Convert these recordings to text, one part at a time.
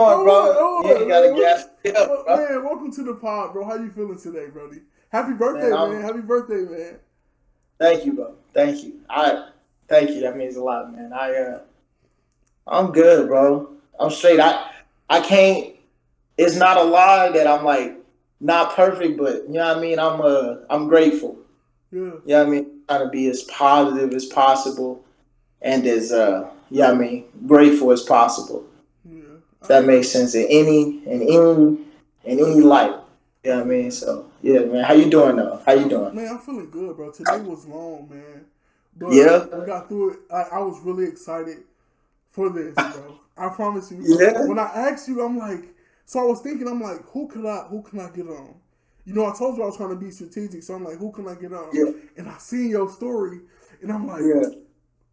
on, Oh, bro? You ain't gotta oh, gas me up, bro. man, welcome to the pod, bro. How you feeling today, Brody? Happy Man, birthday, man. I'm Happy birthday, man. thank you, bro. Thank you. Thank you. That means a lot, man. I'm good, bro. I'm straight. I can't. It's not a lie that I'm like not perfect, but you know what I mean. I'm grateful. Yeah, You know what I mean. Trying to be as positive as possible and as you know what I mean grateful as possible. yeah. If I that feel makes you. sense in any light. You know I what I feel mean? you. So yeah, man. How you doing though? How you doing? Man, I'm feeling good, bro. Today was long, man, but Yeah. we got through it. I was really excited for this, bro. I promise you. Yeah. When I asked you, I'm like, so I was thinking, I'm like, who can I get on? You know, I told you I was trying to be strategic, so I'm like, who can I get on? Yeah. And I seen your story, and I'm like, Yeah.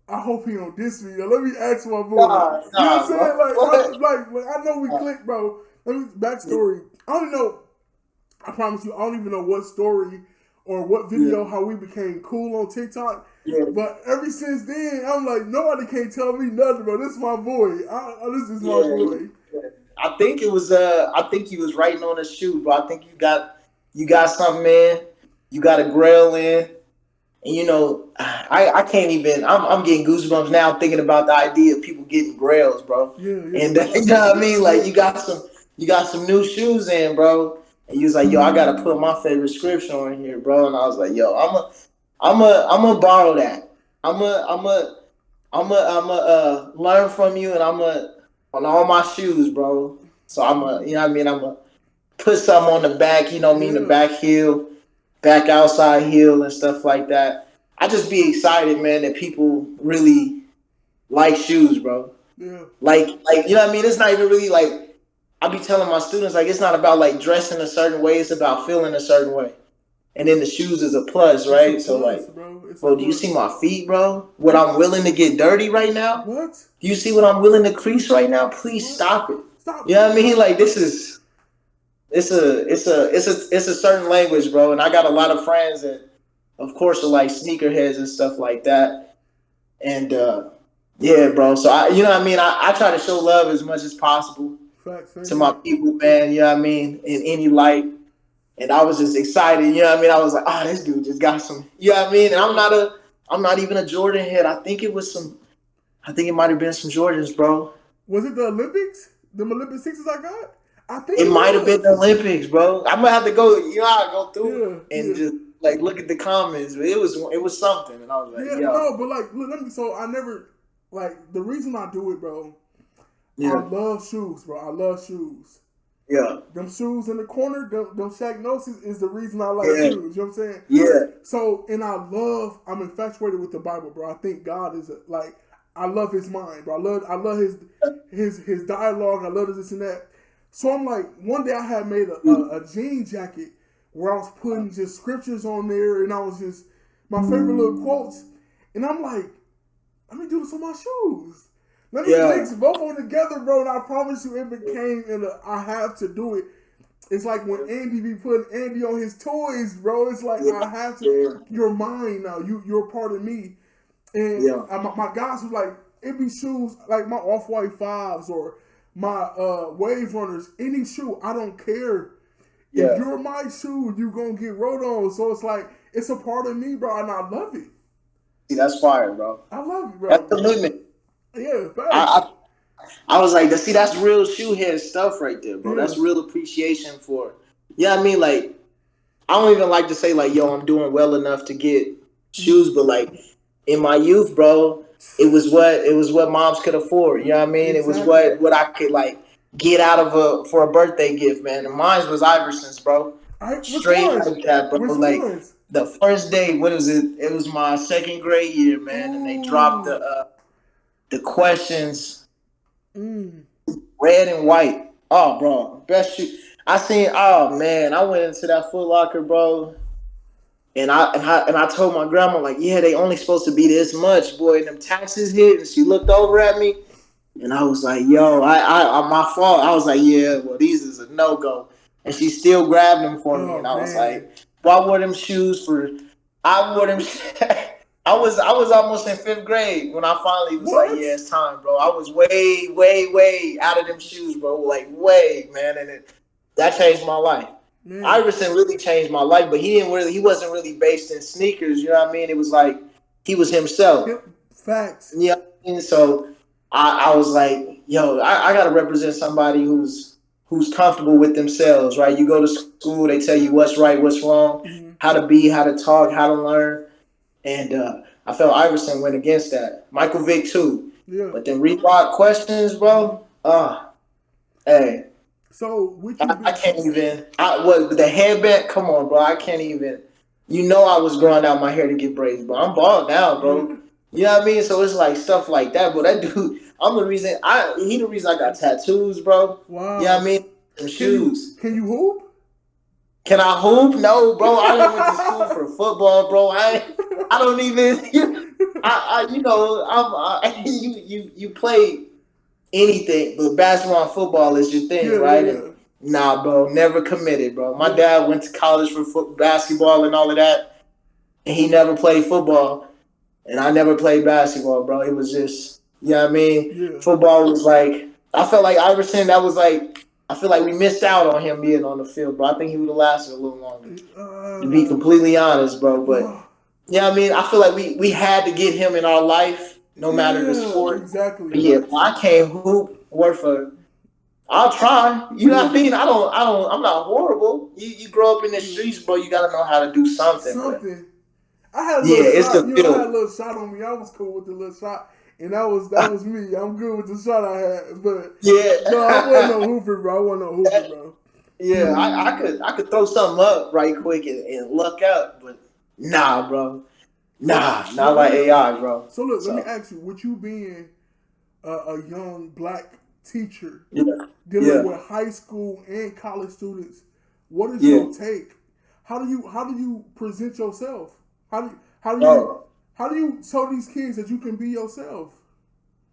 I hope he don't diss me. Let me ask my boy. Nah, You know what I'm nah, saying? bro. What? I know we click, bro. Let me backstory. I don't know. I promise you, I don't even know what story or what Yeah. video how we became cool on TikTok. Yeah. But ever since then, I'm like, nobody can't tell me nothing, bro. This is my boy. This is my Yeah. boy. I think it was I think he was writing on a shoe, bro. I think you got something in. You got a grail in. And you know, I can't even I'm getting goosebumps now thinking about the idea of people getting grails, bro. Yeah, yeah, And you know what I mean? Like yeah. you got some new shoes in, bro. And you was like, yo, I gotta put my favorite scripture on here, bro. And I was like, yo, I'm a borrow that. I'm a learn from you, and on all my shoes, bro. So you know what I mean. I'm a put something on the back, you know what I mean, the Yeah, back heel, back outside heel, and stuff like that. I just be excited, man, that people really like shoes, bro. yeah. Like you know what I mean. It's not even really like I be telling my students like it's not about like dressing a certain way. It's about feeling a certain way, and then the shoes is a plus, It's a right? So like plus, bro. It's a bro, do you plus. see my feet, bro? What I'm willing to get dirty right now? What? Do you see what I'm willing to crease right now? Please What? stop it. Stop. You know what I mean? Like this is it's a certain language, bro. And I got a lot of friends that, of course, are like sneakerheads and stuff like that. And yeah, bro. So you know what I mean? I try to show love as much as possible Facts, same to my here. people, man. You know what I mean? In any light. And I was just excited. You know what I mean? I was like, oh, this dude just got some. You know what I mean? And Yeah. I'm not even a Jordan head. I think it might have been some Jordans, bro. Was it the Olympics? The Olympic sixes I got? I think It it might have been the was. Olympics, bro. I'm gonna have to go. You know, I go through Yeah, and yeah. just like look at the comments. But it was something, and I was like, Yeah, yo, no, but like, look, let me. So I never like the reason I do it, bro. I yeah, love shoes, bro. I love shoes. yeah, Them shoes in the corner, them Shaq Gnosis is the reason I like yeah, shoes. You know what I'm saying? yeah, So, and I'm infatuated with the Bible, bro. I think God is like, I love His mind, bro. I love his dialogue. I love this and that. So I'm like, one day I had made a jean jacket where I was putting just scriptures on there, and I was just my favorite little quotes, and I'm like, let me do this on my shoes. Let me yeah, mix both of them together, bro. And I promise you, it became. And I have to do it. It's like when Andy be putting Andy on his toys, bro. It's like yeah, I have to. yeah, You're mine now. You're a part of me. And yeah, my guys was like, it be shoes like my off white fives or my wave runners. Any shoe, I don't care. If yeah. you're my shoe, you gonna get rode on. So it's like it's a part of me, bro, and I love it. See, that's fire, bro. I love it, That's bro. commitment. Yeah, facts. I, I was like, see, that's real shoehead stuff right there, bro. Yeah. That's real appreciation for. Yeah, I mean, like, I don't even like to say like, yo, I'm doing well enough to get shoes, but like in my youth, bro, it was what moms could afford. You know what I mean? It was Exactly. what I could like get out of for a birthday gift, man. And mine was Iversons, bro. Which Straight ones? like that, bro. Which Like ones? the first day, what was it? It was my second grade year, man, and they dropped Ooh. the questions Mm. red and white. Oh, bro, best shoe. I seen. Oh man, I went into that Foot Locker, bro. And I told my grandma like, yeah, they only supposed to be this much, boy. And them taxes hit, and she looked over at me, and I was like, yo, I my fault. I was like, yeah, well, these is a no go, and she still grabbed them for me, Oh and I was man. like, well, I wore them shoes for, I wore them, I was almost in fifth grade when I finally was like, What? yeah, it's time, bro. I was way, way, way out of them shoes, bro. Like way, man, and that changed my life. Man. Iverson really changed my life, but he wasn't really based in sneakers. You know what I mean? It was like he was himself. Yep. Facts. Yeah, and so I was like, yo, I gotta represent somebody who's comfortable with themselves, right? You go to school, they tell you what's right, what's wrong, Mm-hmm. how to be, how to talk, how to learn, and I felt Iverson went against that. Michael Vick too, Yeah. but then Reebok questions, bro. Hey, So with you I being can't even. What the headband? Come on, bro. I can't even. You know, I was growing out my hair to get braids, bro. I'm bald now, bro. You know what I mean? So it's like stuff like that. But that dude, he the reason I got tattoos, bro. You know what I wow. mean? Some shoes. Can you hoop? Can I hoop? No, bro. I only went to school for football, bro. I don't even. You know, you play anything, but basketball and football is your thing, Yeah, right? yeah. And nah, bro, never committed, bro. My Yeah. dad went to college for basketball and all of that, and he never played football, and I never played basketball, bro. It was just, you know what I mean? Yeah. Football was like, I felt like Iverson, that was like, I feel like we missed out on him being on the field, bro. I think he would have lasted a little longer, to be completely honest, bro. But, you know what I mean? I feel like we had to get him in our life, no matter the sport. Exactly. But yeah, I can't hoop worth a. I'll try. You know what I mean? I'm not horrible. You grow up in the streets, bro. You gotta know how to do something. Something. I had a Yeah, little it's shot. the You know, I had a feel. little shot on me. I was cool with the little shot, and that was me. I'm good with the shot I had, but Yeah. no, I wasn't no hooper, bro. I wasn't no hooper, bro. Yeah, I could throw something up right quick and luck out, but nah, bro. Nah, not like AI, bro. So look, let me So ask you: with you being a young black teacher yeah, dealing yeah, with high school and college students, what is yeah. your take? How do you present yourself? Bro, how do you tell these kids that you can be yourself?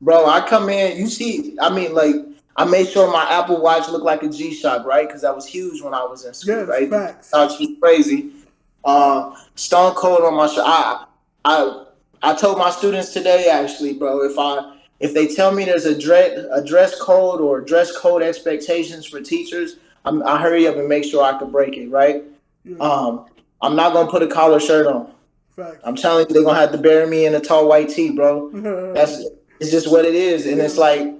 bro, I come in. You see, I mean, like I made sure my Apple Watch looked like a G-Shock, right? Because that was huge when I was in school, Yes, right? facts. Thought you was crazy. Stone Cold on my shirt. I told my students today, actually, bro, if they tell me there's a dress code or dress code expectations for teachers, I hurry up and make sure I can break it, right? Yeah, I'm not gonna put a collar shirt on. facts. I'm telling you, they're gonna have to bury me in a tall white tee, bro. It's just what it is, and it's like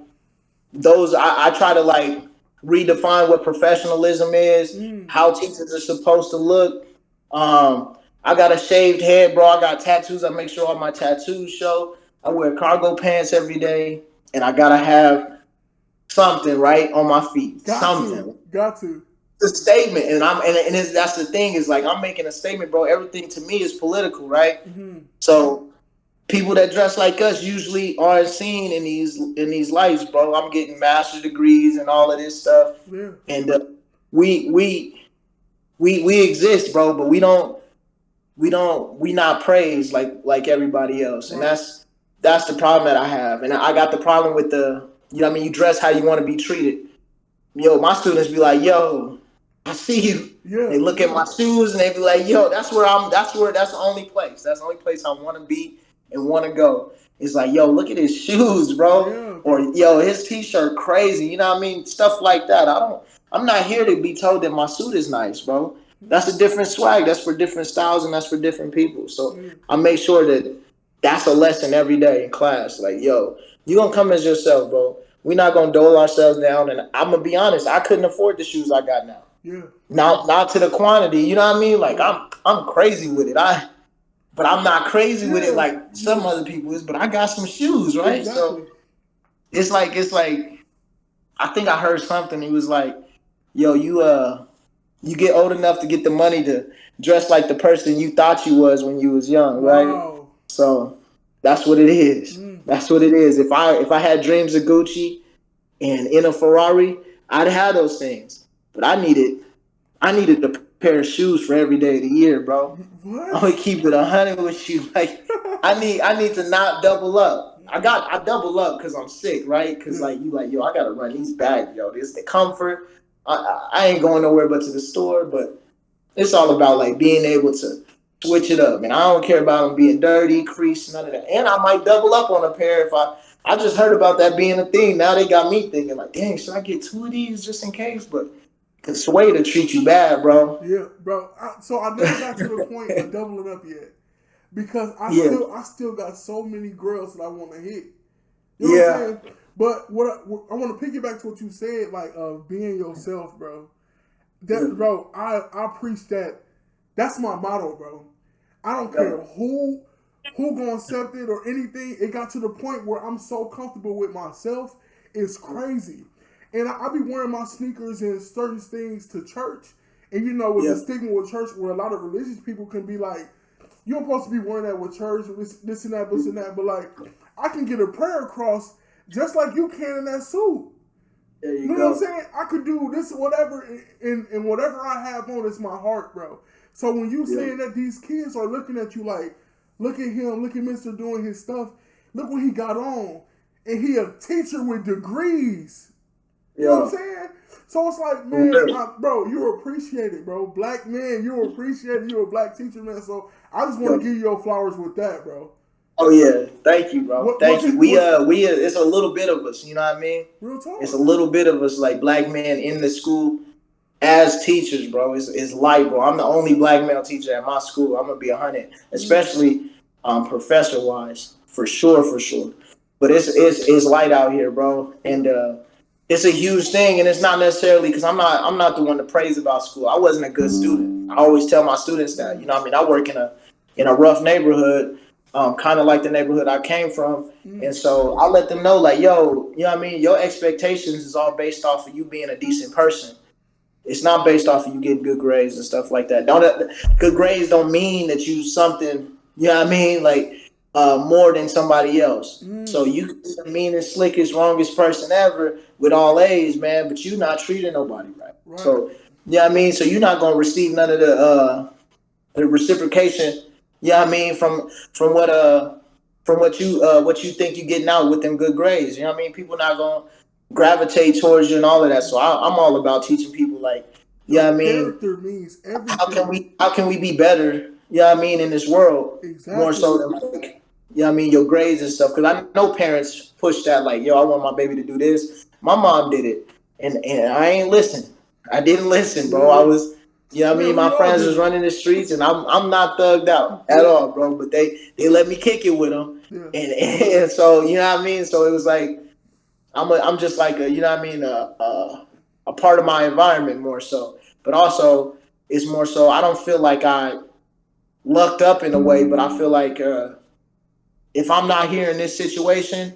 those. I try to like redefine what professionalism is, how teachers are supposed to look. I got a shaved head, bro. I got tattoos. I make sure all my tattoos show. I wear cargo pants every day, and I gotta have something right on my feet. Something. Got to. It's a statement, and that's the thing is like I'm making a statement, bro. Everything to me is political, right? So people that dress like us usually aren't seen in these lights, bro. I'm getting master's degrees and all of this stuff, Yeah. and we exist, bro, but we not praised like everybody else, and that's the problem that I have, and I got the problem with the, you know what I mean, you dress how you want to be treated. Yo, my students be like, yo, I see you. Yeah. They look at my shoes and they be like, yo, that's the only place. That's the only place I want to be and want to go. It's like, yo, look at his shoes, bro. Yeah. Or yo, his t-shirt crazy. You know what I mean? Stuff like that. I'm not here to be told that my suit is nice, bro. That's a different swag. That's for different styles and that's for different people. So I make sure that that's a lesson every day in class. Like, yo, you gonna come as yourself, bro. We're not gonna dole ourselves down. And I'm gonna be honest, I couldn't afford the shoes I got now. Yeah. Not to the quantity, you know what I mean? Like I'm crazy with it. But I'm not crazy with it like some other people is. But I got some shoes, right? Exactly. So it's like I think I heard something. He was like, "Yo, you get old enough to get the money to dress like the person you thought you was when you was young, right?" Wow. So that's what it is. That's what it is. If I had dreams of Gucci and in a Ferrari, I'd have those things. But I needed a pair of shoes for every day of the year, bro. What? I'm gonna keep it 100 with you. Like I need to not double up. I double up because I'm sick, right? Because like you like, yo, I gotta run these back, yo. This the comfort. I ain't going nowhere but to the store, but it's all about like being able to switch it up, and I don't care about them being dirty, creased, none of that. And I might double up on a pair if I just heard about that being a thing. Now they got me thinking like, dang, should I get two of these just in case? But cause Sway to treat you bad, bro. Yeah, bro. So I never got to the point of doubling up yet because Yeah, I still got so many girls that I want to hit. You know what I'm yeah, saying? But what I want to piggyback to what you said, like being yourself, bro. yeah, That, bro, I preach that. That's my motto, bro. I don't yeah, care who gonna accept it or anything. It got to the point where I'm so comfortable with myself. It's crazy. And I be wearing my sneakers and certain things to church. And you know, with yeah, the stigma with church, where a lot of religious people can be like, you're supposed to be wearing that with church, this and that, this and that. But like, I can get a prayer across just like you can in that suit. there You you know what I'm go. saying? I could do this, whatever, and whatever I have on is my heart, bro. So when you Yeah, saying that these kids are looking at you like, look at him, look at Mister doing his stuff, look what he got on, and he a teacher with degrees. You know what I'm yeah, saying? So it's like, for man, real. bro, you're appreciated, bro. Black man, you're appreciated. You're a black teacher, man. So I just Yeah. want to give you your flowers with that, bro. Oh yeah, thank you, bro. What Thank was you. it? We Was it's a little bit of us. You know what I mean? real It's a talk? little bit of us, like black men in the school as teachers, bro. It's light, bro. I'm the only black male teacher at my school. I'm gonna be 100, Mm, especially professor wise, for sure, for sure. But it's light out here, bro, yeah. and it's a huge thing. And it's not necessarily because I'm not the one to praise about school. I wasn't a good student. I always tell my students that. You Mm, know what I mean? I work in a rough neighborhood, kind of like the neighborhood I came from. And mm, so I let them know, like, yo, you know what I mean? Your expectations is all based off of you being a decent person. It's not based off of you getting good grades and stuff like that. Don't good grades don't mean that you something. You know what I mean? Like more than somebody else. So mm. you can be the meanest, slickest, wrongest person ever with all A's, man, but you not treating nobody right. Right. So yeah, I mean, so you're not gonna receive none of the reciprocation. Yeah, I mean, from what you think you're getting out with them good grades. You know what I mean? People not gonna gravitate towards you and all of that. So I'm all about teaching people like, Yo, yeah, I mean, character means how can everything. we be better? Yeah, I mean, in this world more so Exactly. than like, yeah, I mean, your grades and stuff. Because I know parents push that like, yo, I want my baby to do this. My mom did it, and I ain't listen. I didn't listen, bro. I Yeah. was, you know what I mean? Man, we My all friends did was it. running the streets, and I'm not thugged out at Yeah. all, bro. But they let me kick it with them, Yeah. and so you know what I mean. So it was like I'm just like a, you know what I mean, a part of my environment more so. But also, it's more so I don't feel like I lucked up in a way, but I feel like if I'm not here in this situation,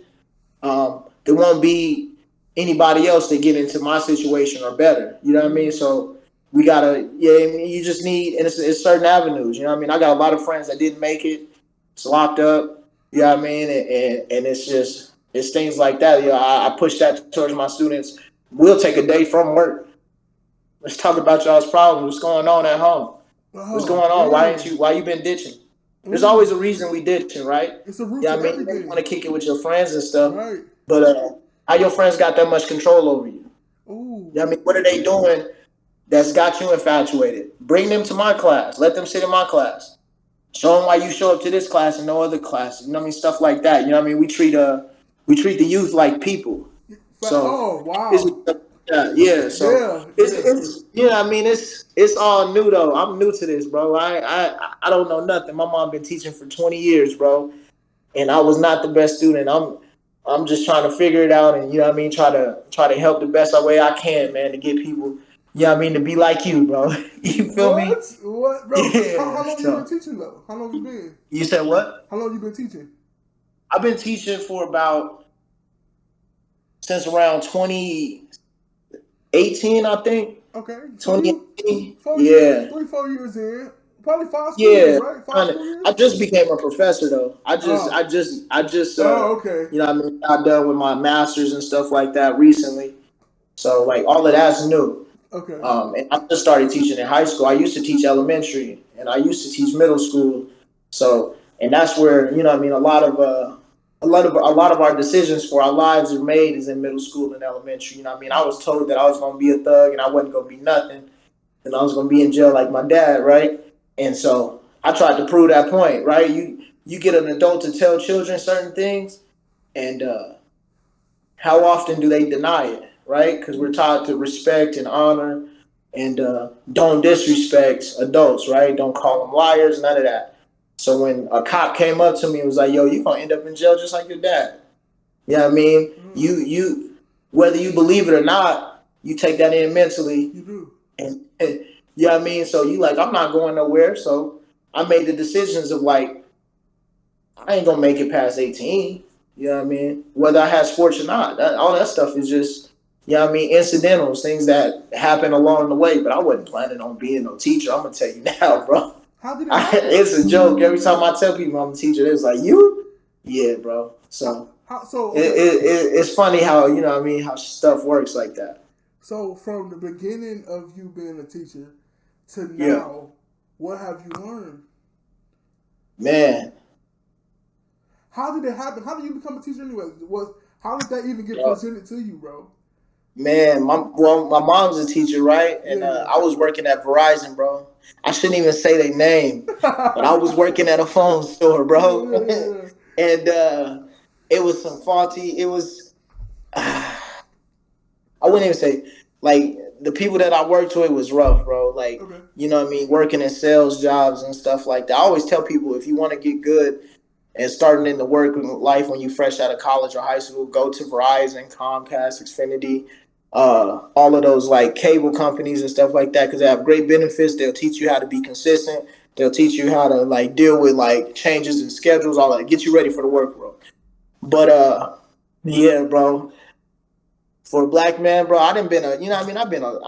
there won't be anybody else to get into my situation or better. You know what I mean? Mm, So we gotta, yeah. I mean, you just need, and it's certain avenues. You know what I mean? I got a lot of friends that didn't make it. It's locked up. You know what I mean? And it's just it's things like that. You know, I push that towards my students. We'll take a day from work. Let's talk about y'all's problems. What's going on at home? What's oh going on? Why ain't man. you? Why you been ditching? There's always Mm, a reason we ditching, right? it's a root Yeah, to I mean, you want everything. to kick it with your friends and stuff, Right. but how your friends got that much control over you? Ooh. Yeah, I mean, what are they doing that's got you infatuated? Bring them to my class. Let them sit in my class. Show them why you show up to this class and no other class. You know what I mean? Stuff like that. You know what I mean? We treat the youth like people. So Oh it's wow. yeah, yeah. So Yeah. Yeah. it's you know what I mean it's all new though. I'm new to this, bro. I don't know nothing. My mom been teaching for 20 years, bro, and I was not the best student. I'm just trying to figure it out, and you know what I mean. Try to help the best way I can, man, to get people. You know what I mean, to be like you, bro. You feel me? What? What, bro? Yeah. How long you been So teaching though? How long you been? you said what? How long you been teaching? I've been teaching for about since around 2018, I think. Okay, so you 2018. 4 years, Yeah. 3, 4 years in, probably five school years, Yeah. right? Five Kinda. school I years. just became a professor though. Oh, I just oh, okay, you know what I mean, got done with my masters and stuff like that recently. So like all of that's new. okay. And I just started teaching in high school. I used to teach elementary and I used to teach middle school. So and that's where, you know what I mean, a lot of our decisions for our lives are made is in middle school and elementary. You know what I mean? I was told that I was gonna be a thug and I wasn't gonna be nothing and I was gonna be in jail like my dad, right? And so I tried to prove that point, right? You get an adult to tell children certain things, and how often do they deny it, right? Because we're taught to respect and honor and don't disrespect adults, right? Don't call them liars, none of that. So when a cop came up to me and was like, "Yo, you gonna end up in jail just like your dad," you know what I mean? You whether you believe it or not, you take that in mentally, You do. and you know what I mean. So you like, I'm not going nowhere. So I made the decisions of like, I ain't gonna make it past 18. You know what I mean? Whether I had sports or not, all that stuff is just, you know what I mean, incidentals, things that happen along the way. But I wasn't planning on being no teacher. I'm gonna tell you now, bro. How did it happen? It's a joke every time I tell people I'm a teacher. It's like, you, yeah, bro. So So okay. it's funny how, you know what I mean, how stuff works like that. So from the beginning of you being a teacher to Yeah, now, what have you learned? man. How did it happen? How did you become a teacher anyway? How did that even get Yeah. presented to you, bro? Man, my mom's a teacher, right? And Yeah. I was working at Verizon, bro. I shouldn't even say their name, but I was working at a phone store, bro. Yeah. And it was some faulty. It was I wouldn't even say, like, the people that I worked with was rough, bro. Like, Okay. you know what I mean, working in sales jobs and stuff like that. I always tell people, if you want to get good and starting in the work life when you fresh out of college or high school, go to Verizon, Comcast, Xfinity, all of those like cable companies and stuff like that, because they have great benefits. They'll teach you how to be consistent. They'll teach you how to like deal with like changes in schedules, all that, get you ready for the work world. But yeah, bro, for a black man, bro, I didn't been a, you know what I mean, I've been a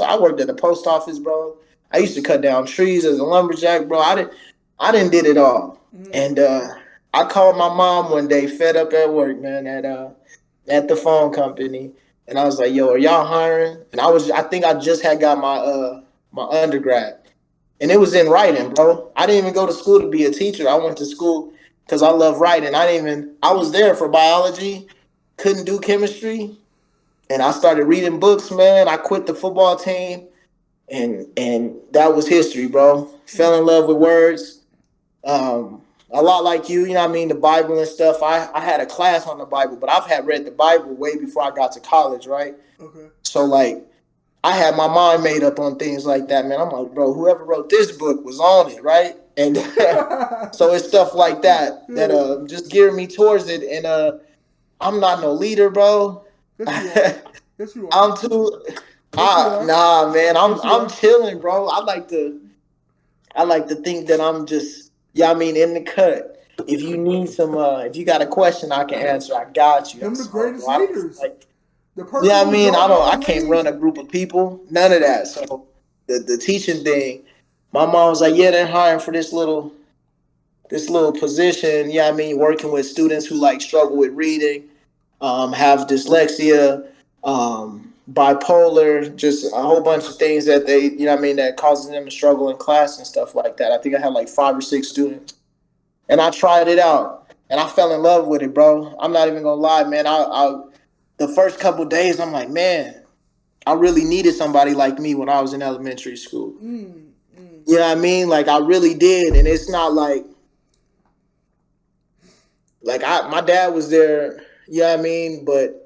I worked at the post office, bro. I used to cut down trees as a lumberjack, bro. I didn't did it all. Mm. And I called my mom one day, fed up at work, man, at the phone company, and I was like, "Yo, are y'all hiring?" And I think I just had got my undergrad, and it was in writing, bro. I didn't even go to school to be a teacher. I went to school because I love writing. I was there for biology, couldn't do chemistry, and I started reading books, man. I quit the football team, and that was history, bro. Fell in love with words. A lot like you know what I mean, the Bible and stuff. I had a class on the Bible, but I've had read the Bible way before I got to college, right? Okay. So like I had my mind made up on things like that, man. I'm like, bro, whoever wrote this book was on it, right? And so it's stuff like that that Yeah. just geared me towards it. And I'm not no leader, bro. Yes, you are. Yes, you are. I'm too Yes, you are. nah, man. I'm Yes, you I'm are. chilling, bro. I like to think that I'm just, yeah, I mean, in the cut. If you need some, if you got a question I can answer, I got you. Them the So, bro, greatest I don't leaders. like, The person yeah, I who mean, don't know I the can't ways. run a group of people, none of that. So, the teaching thing, my mom was like, yeah, they're hiring for this little position. Yeah, I mean, working with students who like struggle with reading, have dyslexia, bipolar, just a whole bunch of things that they, you know what I mean, that causes them to struggle in class and stuff like that. I think I had like 5 or 6 students, and I tried it out, and I fell in love with it, bro. I'm not even gonna lie, man. The first couple days, I'm like, man, I really needed somebody like me when I was in elementary school. Mm, mm. You know what I mean? Like I really did, and it's not like my dad was there. You know what I mean? But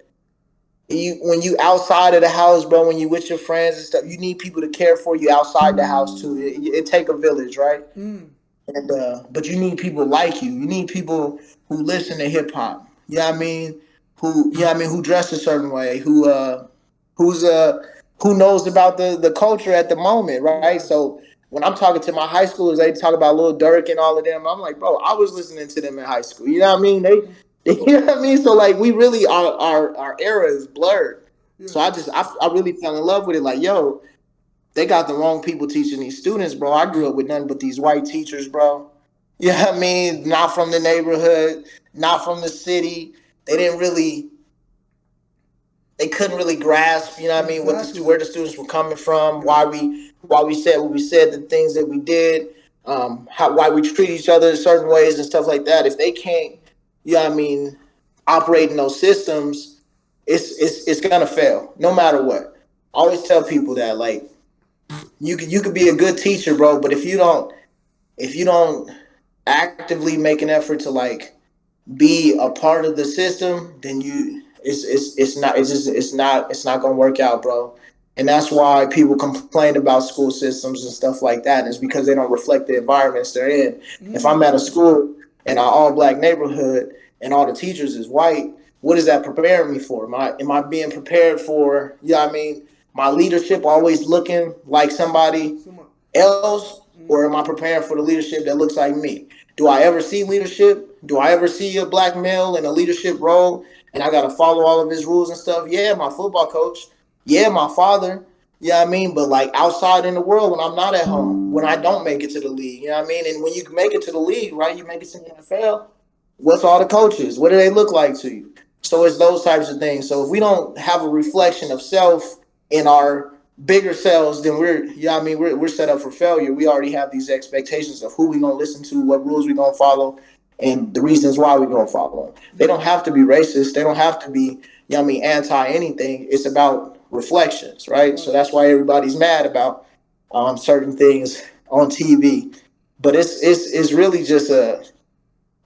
when you outside of the house, bro, when you with your friends and stuff, you need people to care for you outside the house too. It take a village, right? Mm. And but you need people like you. You need people who listen to hip hop. You know what I mean? Who dress a certain way, who's who knows about the culture at the moment, right? Yes. So when I'm talking to my high schoolers, they talk about Lil Durk and all of them. I'm like, bro, I was listening to them in high school. You know what I mean? You know what I mean? So like, we really our era is blurred. Yeah. So I really fell in love with it. Like, yo, they got the wrong people teaching these students, bro. I grew up with nothing but these white teachers, bro. You know what I mean? Not from the neighborhood, not from the city. They didn't really, they couldn't really grasp, you know what I mean, Exactly. where the students were coming from, Yeah. why we said what we said, the things that we did, why we treat each other in certain ways and stuff like that. If they can't, you know what I mean, operate in those systems, it's gonna fail, no matter what. I always tell people that, like, you could be a good teacher, bro, but if you don't if you don't actively make an effort to like be a part of the system, then it's not gonna work out, bro. And that's why people complain about school systems and stuff like that. And it's because they don't reflect the environments they're in. If I'm at a school in an all black neighborhood and all the teachers is white, what is that preparing me for? Am I being prepared for, you know what I mean, my leadership always looking like somebody else, or am I preparing for the leadership that looks like me? Do I ever see leadership? Do I ever see a black male in a leadership role and I got to follow all of his rules and stuff? Yeah, my football coach. Yeah, my father. You know what I mean? But like outside in the world, when I'm not at home, when I don't make it to the league, you know what I mean? And when you make it to the league, right, you make it to the NFL, what's all the coaches? What do they look like to you? So it's those types of things. So if we don't have a reflection of self in our bigger selves, then we're set up for failure. We already have these expectations of who we gonna listen to, what rules we gonna follow, and the reasons why we gonna follow them. They don't have to be racist. They don't have to be, anti anything. It's about reflections, right? So that's why everybody's mad about certain things on TV. But it's really just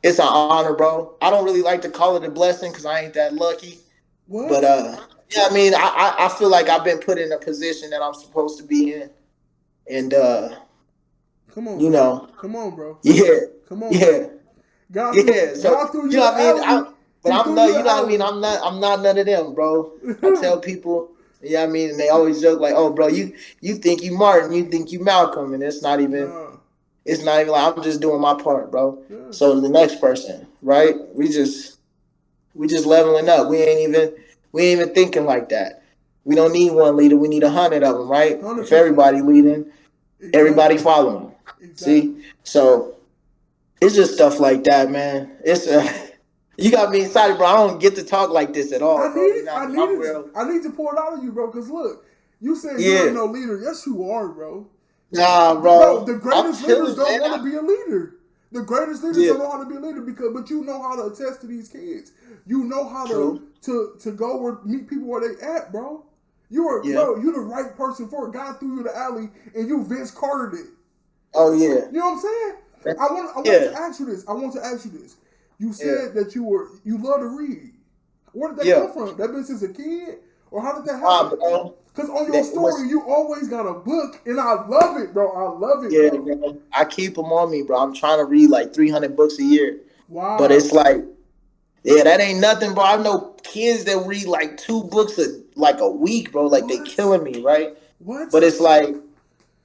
it's an honor, bro. I don't really like to call it a blessing because I ain't that lucky. What? But yeah, I mean, I feel like I've been put in a position that I'm supposed to be in, and come on, you bro. know, Come on, bro. yeah, Come on, yeah, bro. yeah. So God threw you you know the what I mean. alley. But He I'm threw not, you you the know what I mean. alley. I'm not none of them, bro. I tell people, you know what I mean, and they always joke like, "Oh, bro, you think you Martin, you think you Malcolm," and it's not even. Nah. It's not even like I'm just doing my part, bro. Yeah. So the next person, right? We just leveling up. We ain't even thinking like that. We don't need one leader. We need 100 of them, right? 100%. If everybody leading, everybody Exactly. following. Exactly. See, so it's just stuff like that, man. It's you got me excited, bro. I don't get to talk like this at all, bro. You know what I mean? I'm real. I need to pour it out of you, bro. Cause look, you said you Yeah. ain't no leader. Yes, you are, bro. Nah, Bro, bro. the I'm greatest leaders chilling, don't man. want to be a leader. The greatest leaders Yeah. don't know how to be a leader but you know how to attest to these kids. You know how True. to go where meet people where they at, bro. You're the right person for it. God threw you the alley and you Vince Cartered it. Oh yeah. You know what I'm saying? I want Yeah. to ask you this. You said that you love to read. Where did that come from? That been since a kid? Or how did that happen? Because on your story, you always got a book, and I love it, bro. I love it, Yeah, bro. bro. I keep them on me, bro. I'm trying to read like 300 books a year. Wow. But it's like, yeah, that ain't nothing, bro. I know kids that read like 2 books a week, bro. Like they killing me, right? What? But it's like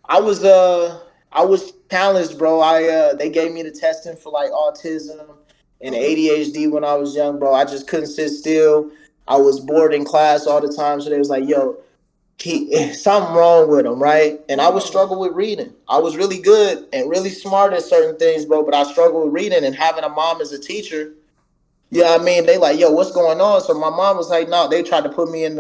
I was challenged, bro. They gave me the testing for like autism and ADHD when I was young, bro. I just couldn't sit still. I was bored in class all the time, so they was like, "Yo, something wrong with him," right? And I would struggle with reading. I was really good and really smart at certain things, bro, but I struggled with reading. And having a mom as a teacher, you know what I mean? They like, "Yo, what's going on?" So my mom was like, "No," they tried to put me in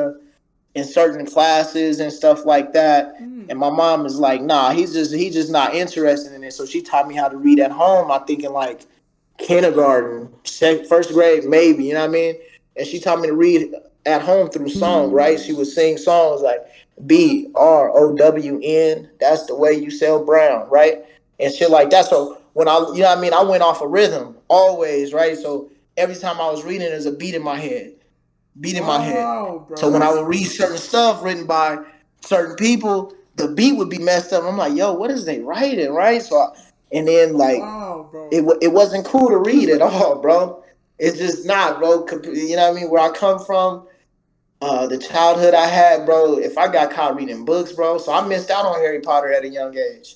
certain classes and stuff like that. And my mom is like, "Nah, he's just not interested in it." So she taught me how to read at home. I'm thinking like kindergarten, first grade, maybe, you know what I mean? And she taught me to read at home through song, right? She would sing songs like BROWN, that's the way you sell brown, right? And shit like that. So when you know what I mean, I went off a rhythm always, right? So every time I was reading, there's a beat in my head. Bro, so when I would read certain stuff written by certain people, the beat would be messed up. I'm like, yo, what is they writing, right? And then like, bro. it wasn't cool to read at all, bro. It's just not, bro. You know what I mean? Where I come from, the childhood I had, bro. If I got caught reading books, bro, so I missed out on Harry Potter at a young age.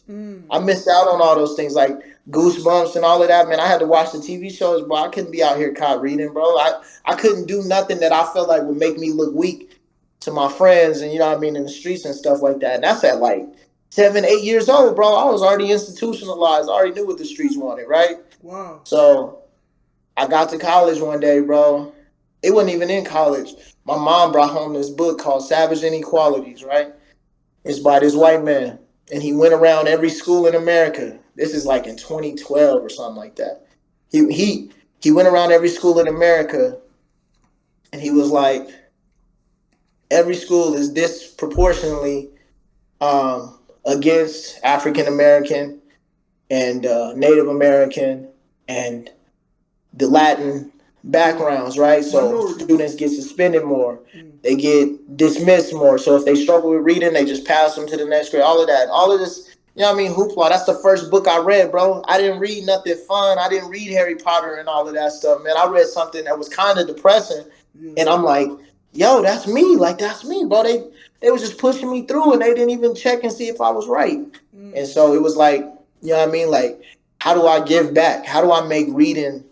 I missed out on all those things like Goosebumps and all of that. Man, I had to watch the TV shows, bro. I couldn't be out here caught reading, bro. I couldn't do nothing that I felt like would make me look weak to my friends and, you know what I mean, in the streets and stuff like that. And that's at like 7, 8 years old, bro. I was already institutionalized. I already knew what the streets wanted, right? Wow. So I got to college one day, bro. It wasn't even in college. My mom brought home this book called Savage Inequalities, right? It's by this white man. And he went around every school in America. This is like in 2012 or something like that. He went around every school in America and he was like, every school is disproportionately against African American and Native American and the Latin backgrounds, right? So Minorities. students get suspended more. Mm. They get dismissed more. So if they struggle with reading, they just pass them to the next grade. All of that. All of this, you know what I mean? Hoopla. That's the first book I read, bro. I didn't read nothing fun. I didn't read Harry Potter and all of that stuff, man. I read something that was kind of depressing. Yeah. And I'm like, yo, that's me. Like, that's me, bro. They was just pushing me through and they didn't even check and see if I was right. And so it was like, you know what I mean? Like, how do I give back? How do I make reading,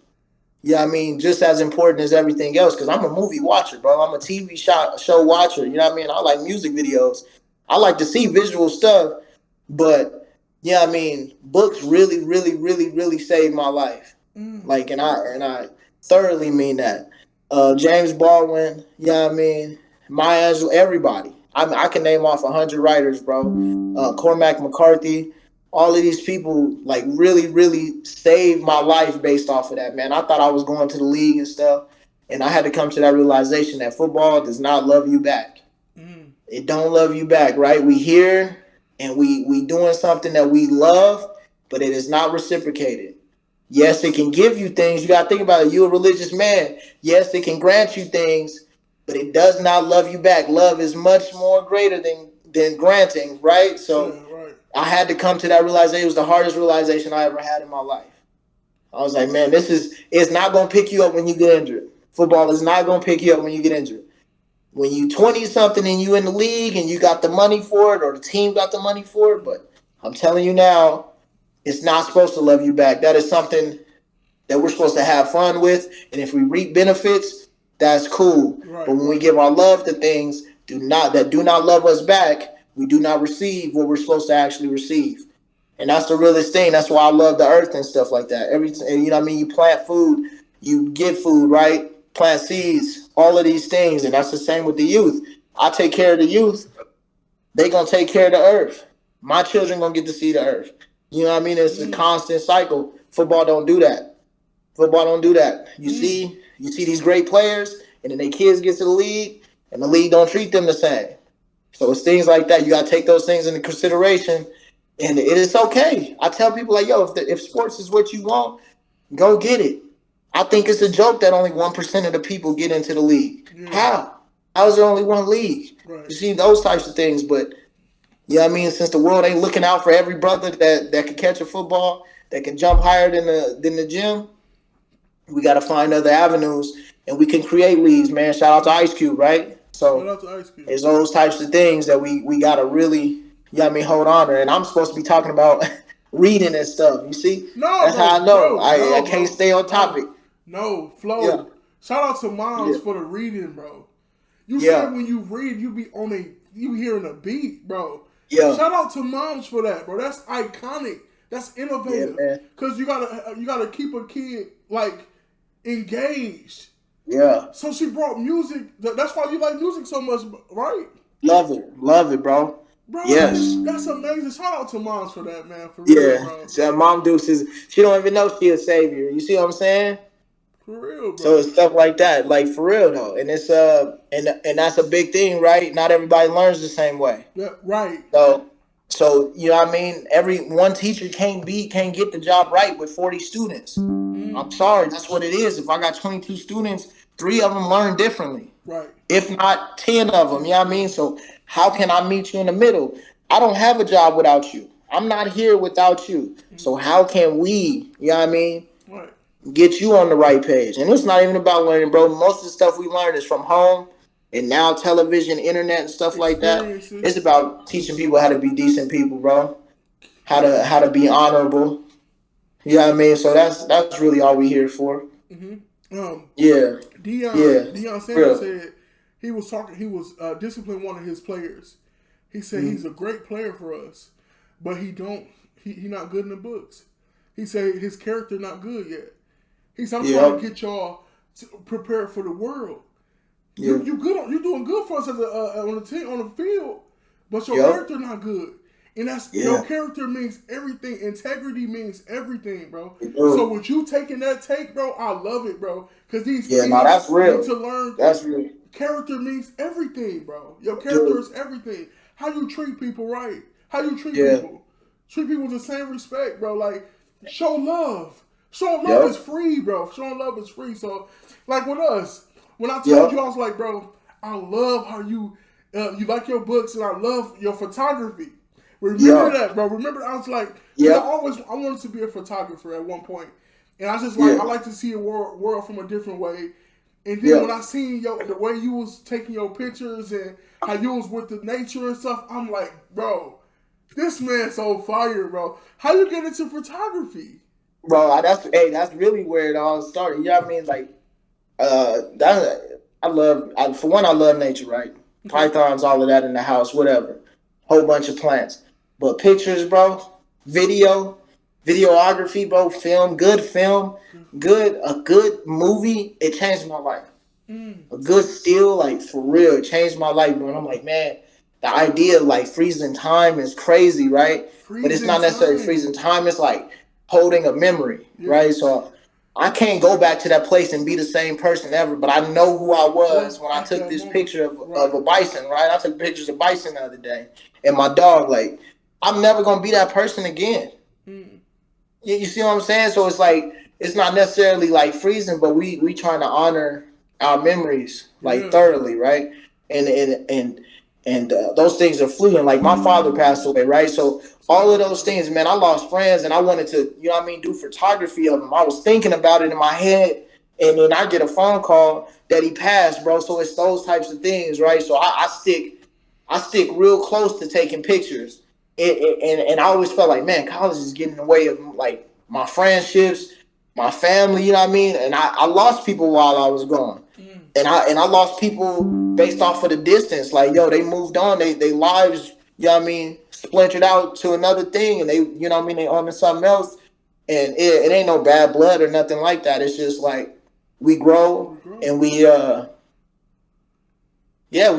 you know what I mean, just as important as everything else? Because I'm a movie watcher, bro. I'm a TV show watcher. You know what I mean? I like music videos. I like to see visual stuff. But, you know what I mean? Books really, really, really, really saved my life. Like, and I thoroughly mean that. James Baldwin, you know what I mean? Maya Angelou, everybody. I can name off 100 writers, bro. Cormac McCarthy, all of these people like really, really saved my life based off of that, man. I thought I was going to the league and stuff, and I had to come to that realization that football does not love you back. It don't love you back, right? We here and we doing something that we love, but it is not reciprocated. Yes, it can give you things. You got to think about it. You're a religious man. Yes, it can grant you things, but it does not love you back. Love is much more greater than granting, right? So Yeah, right. I had to come to that realization. It was the hardest realization I ever had in my life. I was like, man, it's not going to pick you up when you get injured. Football is not going to pick you up when you get injured. When you 20 something and you in the league and you got the money for it or the team got the money for it, but I'm telling you now, it's not supposed to love you back. That is something that we're supposed to have fun with, and if we reap benefits, that's cool. Right. But when we give our love to things do not love us back, we do not receive what we're supposed to actually receive. And that's the realest thing. That's why I love the earth and stuff like that. You know what I mean? You plant food, you get food, right? Plant seeds, all of these things. And that's the same with the youth. I take care of the youth. They going to take care of the earth. My children going to get to see the earth. You know what I mean? It's a constant cycle. Football don't do that. Football don't do that. You see these great players, and then their kids get to the league, and the league don't treat them the same. So it's things like that. You got to take those things into consideration, and it is okay. I tell people like, yo, if sports is what you want, go get it. I think it's a joke that only 1% of the people get into the league. Yeah. How is there only one league? Right. You see those types of things, but you know what I mean? Since the world ain't looking out for every brother that can catch a football, that can jump higher than the gym, we got to find other avenues, and we can create leagues, man. Shout out to Ice Cube, right? So Shout out to Ice Cube. it's those types of things that we got to really, you know what I mean, hold on to. And I'm supposed to be talking about reading and stuff. You see? No, That's bro, how I know. bro, I no, can't bro, stay on topic. No, Flo. Yeah. Shout out to moms Yeah. for the reading, bro. You Yeah. said when you read, you hearing a beat, bro. Yeah. Shout out to moms for that, bro. That's iconic. That's innovative. Yeah, man. Cause you gotta keep a kid like engaged. Yeah. So she brought music. That's why you like music so much, right? Love it, bro. Bro, Yes. that's amazing. Shout out to moms for that, man. For real, Yeah. bro. So Mom Deuce she don't even know she a savior. You see what I'm saying? For real, bro. So it's stuff like that, like for real though, and it's and that's a big thing, right? Not everybody learns the same way. Yeah, right. So you know what I mean. Every one teacher can't get the job right with 40 students. I'm sorry, that's what it is. If I got 22 students, 3 of them learn differently, Right. if not 10 of them. You know what I mean. So how can I meet you in the middle? I don't have a job without you. I'm not here without you. So how can we? You know what I mean? Right. Get you on the right page. And it's not even about learning, bro. Most of the stuff we learn is from home and now television, internet, and stuff like that. It's about teaching people how to be decent people, bro. How to be honorable. You know what I mean? So that's really all we here for. Yeah. Deion Sanders said he was disciplining one of his players. He said he's a great player for us, but he not good in the books. He said his character not good yet. He said, I'm trying to get y'all prepared for the world. Yeah. You doing good for us as on the team, on the field, but your character not good. And your character means everything. Integrity means everything, bro. So with you taking that take, bro, I love it, bro. Because these kids that's real. need to learn. That's real. Character means everything, bro. Your character is everything. How you treat people right. How you treat people. Treat people with the same respect, bro. Like, show love. Showing love Yep. is free, bro. Showing love is free. So, like with us, when I told Yep. you, I was like, bro, I love how you like your books, and I love your photography. Remember Yep. that, bro. Remember, I was like, because Yep. I wanted to be a photographer at one point, and I just Yeah. I like to see a world from a different way. And then when Yeah. I seen the way you was taking your pictures and how you was with the nature and stuff, I'm like, bro, this man's so fire, bro. How you get into photography? Bro, that's really where it all started. You know what I mean? Like, that for one, I love nature, right? Okay. Pythons, all of that in the house, whatever. Whole bunch of plants. But pictures, bro, video, videography, bro, film, a good movie, it changed my life. A good still, like for real, it changed my life, bro. And I'm like, man, the idea of like freezing time is crazy, right? But it's Freezing not necessarily time. freezing time, it's like holding a memory, Yeah. right? So I can't go back to that place and be the same person ever, but I know who I was Was when I at took that this moment. picture of Right. a bison, right? I took pictures of bison the other day and my dog. Like, I'm never gonna be that person again. Mm. You see what I'm saying? So it's like it's not necessarily like freezing, but we trying to honor our memories like Yeah. thoroughly, right? And those things are fleeting. Like my father passed away, right? So all of Sorry. those things, man, I lost friends, and I wanted to, you know what I mean, do photography of them. I was thinking about it in my head, and then I get a phone call that he passed, bro. So it's those types of things, right? So I stick real close to taking pictures. And I always felt like, man, college is getting in the way of like my friendships, my family, you know what I mean? And I lost people while I was gone. And I lost people based off of the distance. Like, yo, they moved on, they lives, you know what I mean, splintered out to another thing, and they, you know what I mean, they on to something else. And it ain't no bad blood or nothing like that. It's just like we grow We grow. and we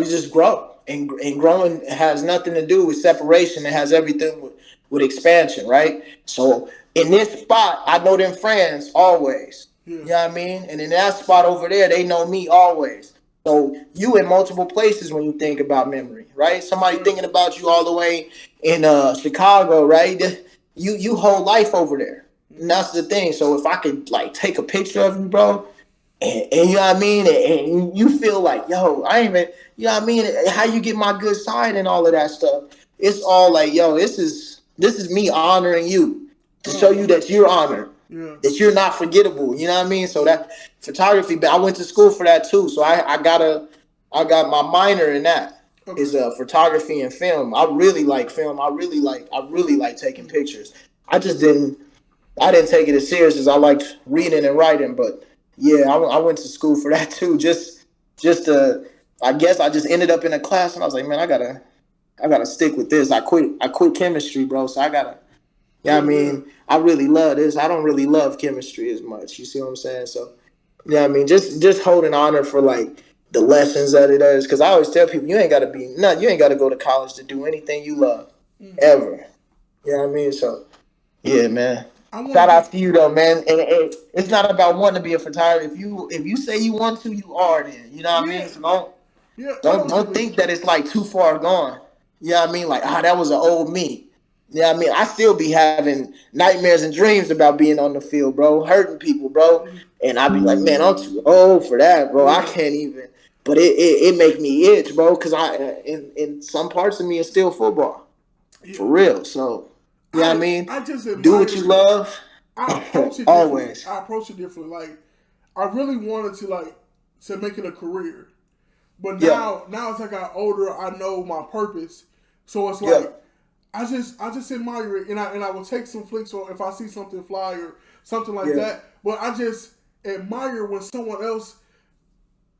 just grow, and growing has nothing to do with separation. It has everything with expansion, right? So in this spot, I know them friends always. Yeah. You know what I mean? And in that spot over there, they know me always. So you in multiple places when you think about memory, right? Somebody Right. thinking about you all the way in Chicago, right? You whole life over there. And that's the thing. So if I could like take a picture of you, bro, and you know what I mean? And you feel like, yo, I ain't even, you know what I mean? How you get my good side and all of that stuff. It's all like, yo, this is me honoring you to show you that you're honored, Yeah. that you're not forgettable. You know what I mean? So that photography, but I went to school for that too. So I got my minor in that Okay. is photography and film. I really like film. I really like taking pictures. I just didn't take it as serious as I liked reading and writing, but yeah, I went to school for that too. I guess I just ended up in a class, and I was like, man, I gotta stick with this. I quit chemistry, bro. So I gotta, yeah, I Yeah. Yeah. mean, I really love this. I don't really love chemistry as much. You see what I'm saying? So yeah, I mean, just holding honor for like the lessons that it is, because I always tell people you ain't gotta be no, you ain't gotta go to college to do anything you love ever. You know what I mean? So yeah, man. I want Shout to out get. to you though, man. And it's not about wanting to be a photographer. If you say you want to, you are. Then you know what I mean. Yeah. So Yeah. I know what you don't mean. think that it's like too far gone. You know what I mean? Like that was an old me. You know what I mean? I still be having nightmares and dreams about being on the field, bro, hurting people, bro. And I be like, man, I'm too old for that, bro. I Yeah. can't even. But it make me itch, bro, because in some parts of me it's still football Yeah. for real. So you know what I mean? I just Do what you admire it. love. I approach it differently. Always. I approach it differently. Like, I really wanted to make it a career, but Yeah. now as I got older, I know my purpose. So it's Yeah. like I just admire it, and I will take some flicks or if I see something fly or something like Yeah. that. But I just admire when someone else.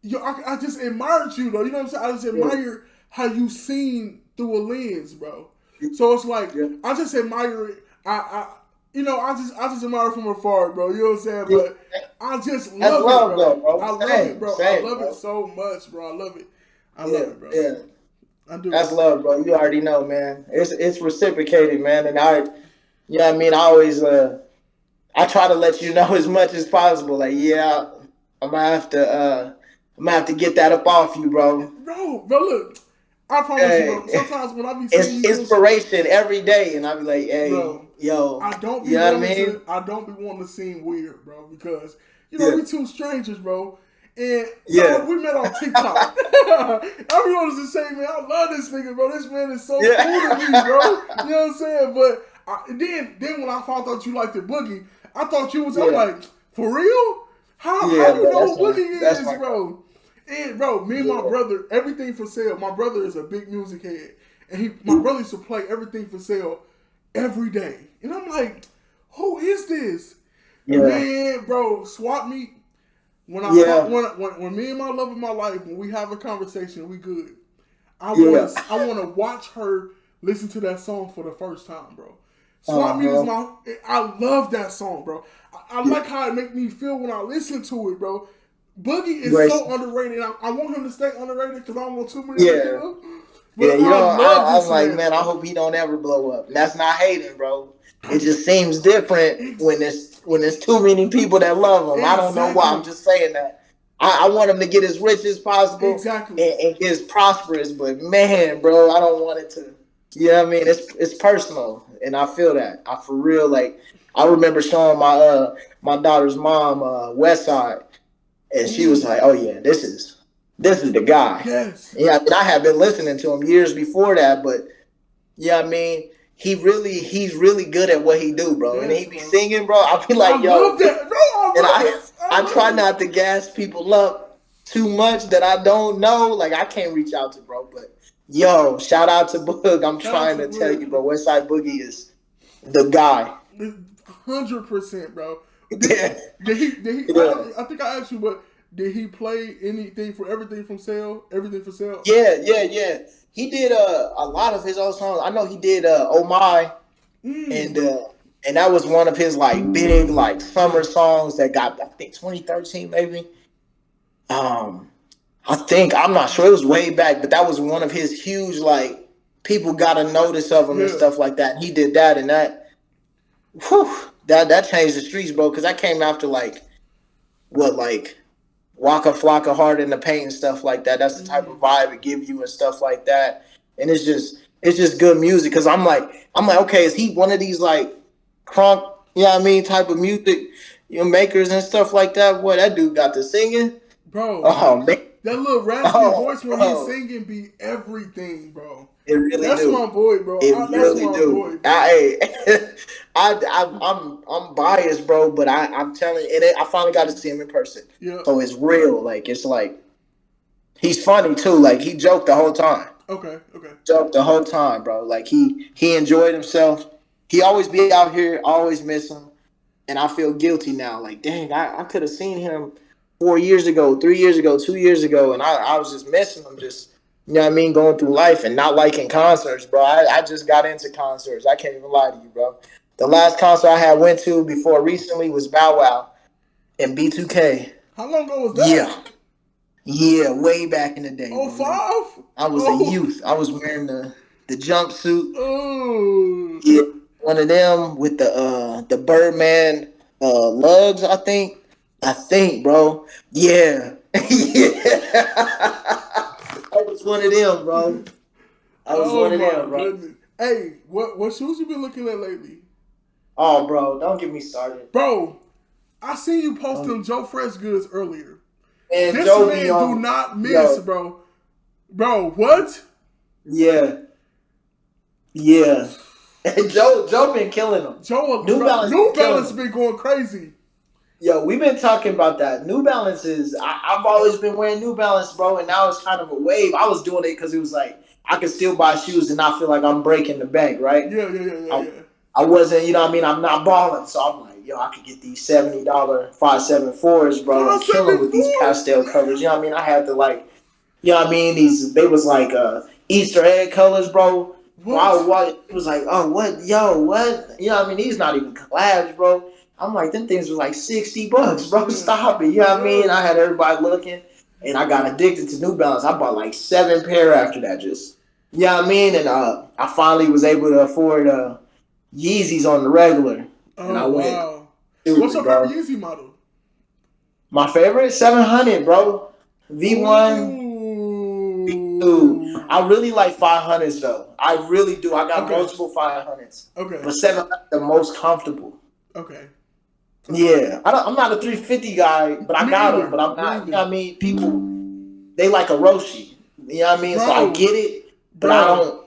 I just admired you though. You know what I'm saying? I just Yeah. admire how you seen through a lens, bro. So it's like Yeah. I just admire it. I just admire it from afar, bro. You know what I'm saying? Yeah. But I just That's love it, love bro. though, bro. I love it, Same. bro. I Same, love it bro. so much, bro. I love it. I love Yeah. it, bro. Yeah. I do. That's love, bro. You already know, man. It's reciprocated, man. And you know what I mean? I always I try to let you know as much as possible. Like, yeah, I'm gonna have to get that up off you, bro. Bro, look. I promise you, bro. Hey, Sometimes when I be it's seeing you do shit, inspiration every day, and I be like, hey, bro, yo, I don't be you know what I wanting mean? to. I don't be wanting to seem weird, bro, because Yeah, we two strangers, bro. And yeah, we met on TikTok. Everyone was just saying, man, I love this nigga, bro. This man is so cool to me, bro. yeah, You know what I'm saying? But then when I found out you liked the Boogie, I thought you was. I'm yeah, like, for real? How yeah, you bro. know who Boogie That's is, my guy. bro? And bro, me and my Yeah, brother, everything for sale. My brother is a big music head, and my brother used to play everything for sale every day. And I'm like, who is this? yeah, Man, bro, swap meet. When I yeah, when me and my love of my life, when we have a conversation, we good. yeah. I want to watch her listen to that song for the first time, bro. Uh Swap meet is huh. my. I love that song, bro. I Yeah. like how it make me feel when I listen to it, bro. Boogie is Grace. so underrated. I want him to stay underrated because I don't want too many to Yeah. kill him. Yeah, But you I know, love I'm this like, man, man, I though. hope he don't ever blow up. And that's not hating, bro. It just seems different Ex- when there's too many people that love him. I don't know why. I'm exactly, just saying that. I want him to get as rich as possible exactly. and get as prosperous, but man, bro, I don't want it to. You know what I mean? It's personal, and I feel that. I for real like. I remember showing my daughter's mom West Side, and she was Ooh, like, "Oh yeah, this is the guy." yes, Yeah, I mean, I had been listening to him years before that, but yeah, I mean, he's really good at what he do, bro. And yes, he be bro. singing, bro. I be I like, love yo, that, bro. I and love it. I I try love it. not to gas people up too much that I don't know. Like I can't reach out to, bro. But yo, shout out to Boog. I'm Shout out trying to to tell Wood. you, bro. Westside Boogie is the guy. 100%, bro. Did, Yeah, did he? yeah. I think I asked you, but did he play anything for everything from sale? Everything for sale? Yeah. He did a lot of his old songs. I know he did Oh My and Mm. uh and that was one of his like big like summer songs that got I think 2013 maybe. Um I think I'm not sure it was way back, but that was one of his huge like people got a notice of him and Yeah. stuff like that. And he did that and that whew, that changed the streets, bro, because that came after like what like Waka Flocka Hard in the Paint and stuff like that. That's the type of Mm. vibe it give you and stuff like that. And it's just good music because I'm like okay, is he one of these like crunk, you know what I mean, type of music, you know, makers and stuff like that? Boy, that dude got to singing. Bro, Oh man, that little raspy oh voice when he's bro, singing be everything, bro. it really That's my do. boy, bro. It That's really my do. boy, bro. I, I'm biased, bro, but I'm telling you, and I finally got to see him in person, Yeah. so it's real. Like it's like he's funny too. Like he joked the whole time. Okay. Okay. Joked the whole time, bro. Like he enjoyed himself. He always be out here. Always miss him, and I feel guilty now. Like dang, I could have seen him 4 years ago, 3 years ago, 2 years ago, and I was just missing him. Just you know what I mean, going through life and not liking concerts, bro. I just got into concerts. I can't even lie to you, bro. The last concert I had went to before recently was Bow Wow and B2K. How long ago was that? Yeah, yeah, way back in the day, Oh, bro. Like, five? I was a Oh. youth. I was wearing the jumpsuit. Oh. Yeah, one of them with the Birdman lugs. I think, bro. Yeah, yeah. I was one of them, bro. I was Oh one of my them, bro. goodness. Hey, what shoes you been looking at lately? Oh, bro, don't get me started. Bro, I seen you post Um, them Joe Fresh goods earlier. and This Joe be man do not miss, yo, bro. Bro, what? yeah, yeah. And Joe been killing them. Joe, New bro, Balance New been killing Balance them. been going crazy. Yo, we've been talking about that. New Balance is. I've always been wearing New Balance, bro, and now it's kind of a wave. I was doing it because it was like I could still buy shoes and not feel like I'm breaking the bank, right? I, Yeah. I wasn't, you know what I mean? I'm not balling, so I'm like, yo, I could get these $70 574s, bro, and kill them with these 574s? pastel colors. You know what I mean? I had to like, you know what I mean? They was like Easter egg colors, bro. What? It was like, oh, what, yo, what? You know what I mean? These not even collabs, bro. I'm like, them things was like $60, bro. Yeah. Stop it. You know what I mean? Yeah. I had everybody looking, and I got addicted to New Balance. I bought like 7 pair after that, just, you know what I mean? And I finally was able to afford Yeezys on the regular, and Oh I went wow. What's stupid, your favorite bro. Yeezy model? My favorite 700, bro. V1. Ooh. Dude, I really like 500s though. I really do. I got Okay. multiple 500s, Okay. but 700 the most comfortable. Okay. Yeah, I'm not a 350 guy, but I Me got either. them. But I'm Me not. You know either. what I mean? People they like a Roshi. You know what I mean? So I Bro. get it, but I Bro. don't.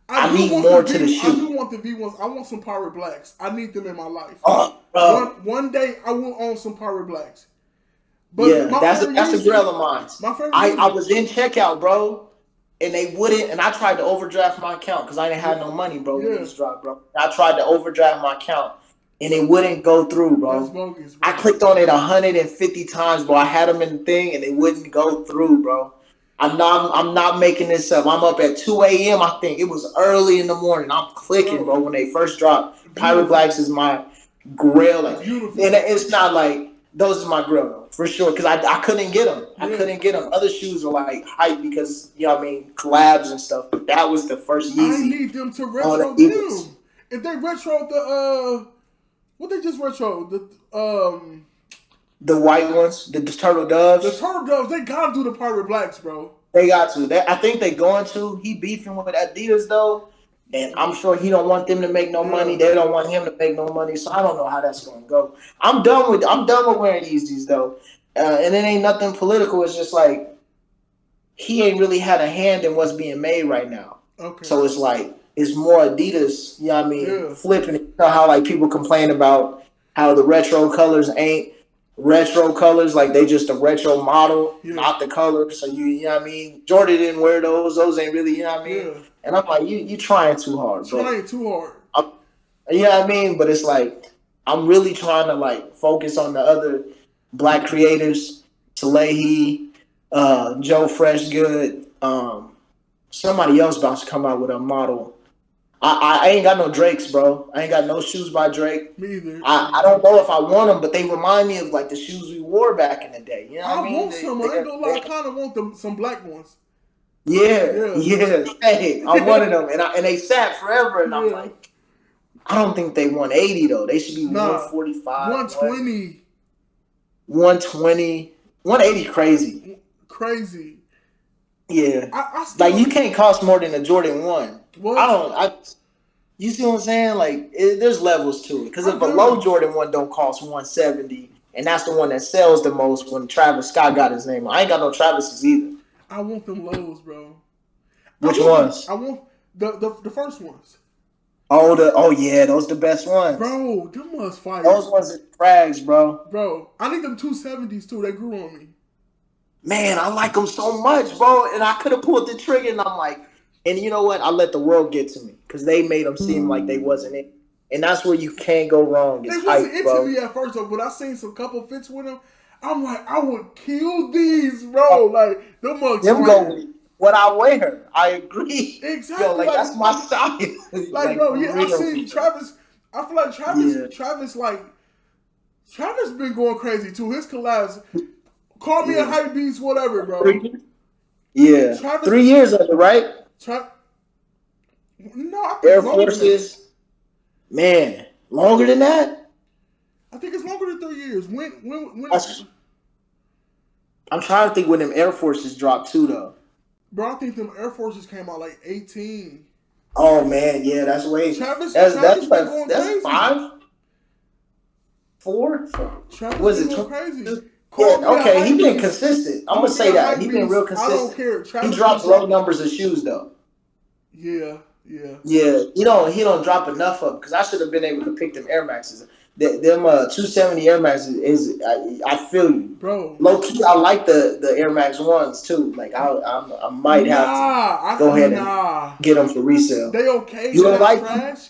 I need I more to the do shoe. want the V1s. I want some Power Blacks. I need them in my life. Bro. One day I will own some Power Blacks. But Yeah, that's a girl of mine. My favorite I Yeezy. was in checkout, bro, and they wouldn't. And I tried to overdraft my account because I didn't have no money, bro. When Yeah. these dropped, bro. I tried to overdraft my account, and it wouldn't go through, bro. That's bogus, bro. I clicked on it 150 times, bro. I had them in the thing, and it wouldn't go through, bro. I'm not making this up. I'm up at 2 a.m. I think it was early in the morning. I'm clicking, bro. When they first dropped, Pirate Blacks is my grail. Like, Beautiful. and it's not like those are my grill for sure because I couldn't get them. I couldn't get them. Other shoes were like hype because you know what I mean collabs and stuff. But that was the first Yeezy. I need them to retro them. If they retro the what they just retro the white ones, the Turtle Doves. The Turtle Doves, they gotta do the Pirate Blacks, bro. They got to. I think they going to. He beefing with Adidas though. And I'm sure he don't want them to make no money. They don't want him to make no money. So I don't know how that's gonna go. I'm done with wearing Yeezys though. And it ain't nothing political. It's just like he ain't really had a hand in what's being made right now. Okay. So it's like it's more Adidas, you know what I mean, Yeah. flipping it. You know how like people complain about how the retro colors ain't retro colors, like they just a retro model, not the color. So you know what I mean? Jordan didn't wear those. Those ain't really, you know what I mean? Yeah. And I'm like, you trying too hard, bro. Trying too hard. You know what I mean? But it's like I'm really trying to like focus on the other black creators, Salehi, Joe Freshgood, somebody else about to come out with a model. I ain't got no Drakes, bro. I ain't got no shoes by Drake. Me either. I don't know if I want them, but they remind me of like the shoes we wore back in the day. You know what I mean? want some. I ain't gonna lie. I kind of want some black ones. Yeah. Hey, I wanted them, and they sat forever, and I'm like, I don't think they 180 though. They should be 145, 120, 120, 180. Crazy. Yeah, I still, like you can't cost more than a Jordan 1. What? You see what I'm saying? Like there's levels to it. Because if a low Jordan 1 don't cost 170, and that's the one that sells the most when Travis Scott got his name on. I ain't got no Travis's either. I want them lows, bro. Which ones? I want the first ones. Oh yeah, those the best ones. Bro, them was fire. Those ones are frags, bro. Bro, I need them 270s too. They grew on me. Man, I like them so much, bro. And I could have pulled the trigger, and I'm like, and you know what? I let the world get to me because they made them seem like they wasn't it. And that's where you can't go wrong. It's they wasn't hype, into bro. me at first, though, but I seen some couple fits with them. I'm like, I would kill these, bro. Like, them mugs. Them go with what I wear. I agree. Exactly. Yo, like that's my style. Like, bro, yeah, I seen Travis. I feel like Travis been going crazy too. His collabs. Call me a hype beast, whatever, bro. Yeah. 3 years of it, right? No, I think Air Forces. Man, longer than that? I think it's longer than 3 years. When I'm trying to think when them Air Forces dropped too, though. Bro, I think them Air Forces came out like 18. Oh man, yeah, that's way. Travis that's been going crazy. 5, 4. Travis was been it going crazy. Yeah, okay, he been consistent. I'm gonna say that he been real consistent. I don't care. Travis he drops low numbers of shoes though. Yeah. He don't drop enough of them because I should have been able to pick them Air Maxes. Them 270 Air Maxes is I feel you, bro. Low key, I like the Air Max 1s too. Like I might have to go ahead and get them for resale. They okay? You don't like trash?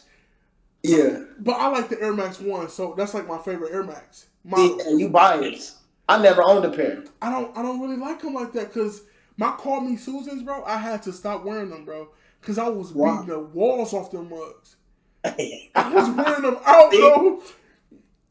Yeah, but I like the Air Max 1, so that's like my favorite Air Max. You biased. I never owned a pair. I don't really like them like that because my Call Me Susans, bro. I had to stop wearing them, bro, because I was beating the walls off them mugs. I was wearing them out, bro.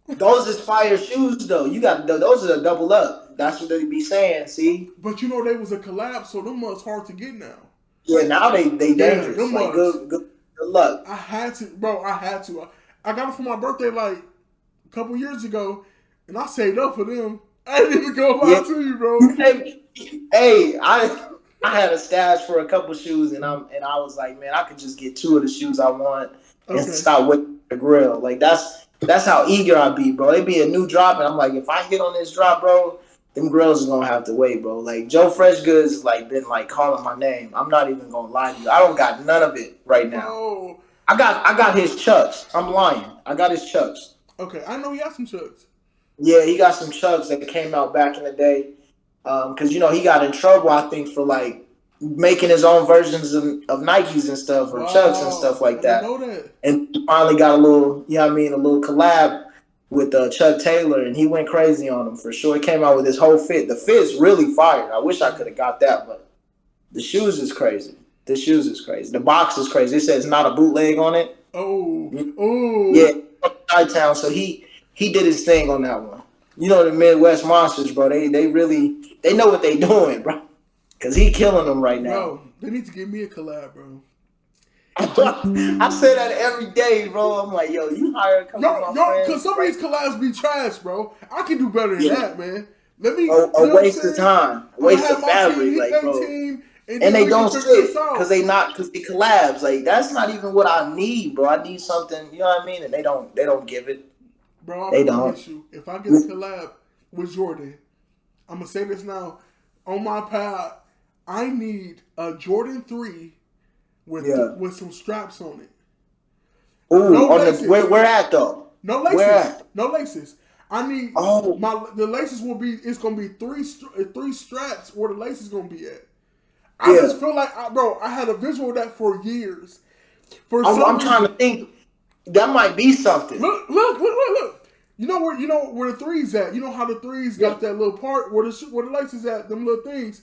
Those is fire shoes, though. You got those are the double up. That's what they be saying. See, but you know they was a collab, so them mugs hard to get now. Yeah, now they dangerous. Them like, mugs. Good luck. I had to, bro. I had to. I got them for my birthday like a couple years ago, and I saved up for them. I didn't even go lie to you, bro. Hey, I had a stash for a couple shoes, and I was like, man, I could just get two of the shoes I want and Okay. stop waiting for the grill. Like that's how eager I be, bro. It be a new drop, and I'm like, if I hit on this drop, bro, them grills is gonna have to wait, bro. Like Joe Fresh Goods like been like calling my name. I'm not even gonna lie to you. I don't got none of it right now. Bro. I got his chucks. I'm lying. I got his chucks. Okay, I know he has some chucks. Yeah, he got some chucks that came out back in the day. Because he got in trouble, I think, for like making his own versions of Nikes and stuff or Chucks and stuff Wow, I like didn't that. know that. And he finally got a little, a little collab with Chuck Taylor, and he went crazy on him for sure. He came out with his whole fit. The fit's really fire. I wish I could have got that, but the shoes is crazy. The shoes is crazy. The box is crazy. It says not a bootleg on it. Oh, Yeah, oh, Chi-Town. So he did his thing on that one. The Midwest Monsters, bro. They know what they doing, bro. Cause he killing them right now. bro, they need to give me a collab, bro. I say that every day, bro. I'm like, yo, you hire a couple of my friends. Cause some of these collabs be trash, bro. I can do better than Yeah. that, man. Let me, A waste of time, a waste of my fabric, team, like, hit bro. their team, and And then they we don't can figure sit this out. because they collabs. Like that's not even what I need, bro. I need something, you know what I mean? And they don't give it. Bro, They I don't. promise you, if I get a collab with Jordan, I'm gonna say this now. On my pad, I need a Jordan 3 with some straps on it. Ooh, No on laces. the where at though? No laces. Where at? No laces. I need Oh. the laces will be. It's gonna be three straps where the laces gonna be at. I Yeah. just feel like, I had a visual of that for years. For I'm some trying reason, to think. That might be something. look. You know where the threes at. You know how the threes got that little part where the laces at. Them little things.